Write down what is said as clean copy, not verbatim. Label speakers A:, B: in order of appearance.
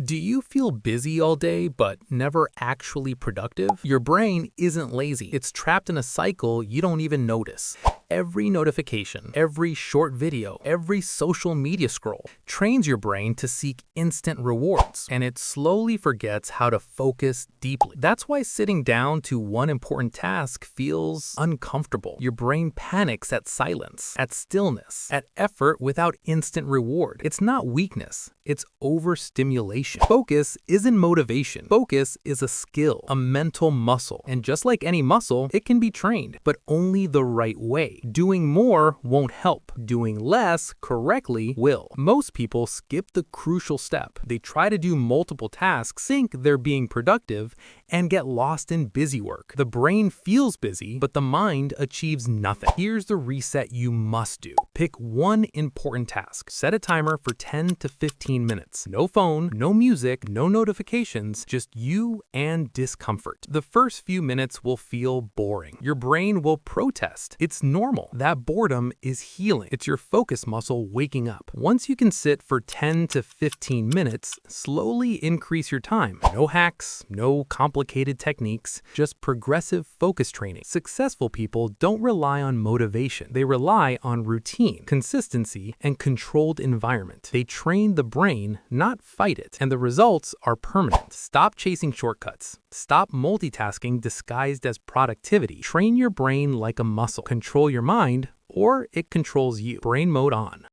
A: Do you feel busy all day but never actually productive? Your brain isn't lazy. It's trapped in a cycle you don't even notice. Every notification, every short video, every social media scroll trains your brain to seek instant rewards, and it slowly forgets how to focus deeply. That's why sitting down to one important task feels uncomfortable. Your brain panics at silence, at stillness, at effort without instant reward. It's not weakness, it's overstimulation. Focus isn't motivation. Focus is a skill, a mental muscle. And just like any muscle, it can be trained, but only the right way. Doing more won't help. Doing less correctly will. Most people skip the crucial step. They try to do multiple tasks, think they're being productive, and get lost in busy work. The brain feels busy, but the mind achieves nothing. Here's the reset you must do. Pick one important task. Set a timer for 10 to 15 minutes. No phone, no music, no notifications, just you and discomfort. The first few minutes will feel boring. Your brain will protest. It's normal. That boredom is healing. It's your focus muscle waking up. Once you can sit for 10 to 15 minutes, slowly increase your time. No hacks, no complicated techniques, just progressive focus training. Successful people don't rely on motivation. They rely on routine, consistency, and controlled environment. They train the brain, not fight it, and the results are permanent. Stop chasing shortcuts. Stop multitasking disguised as productivity. Train your brain like a muscle. Control your mind, or it controls you. Brain Mode On.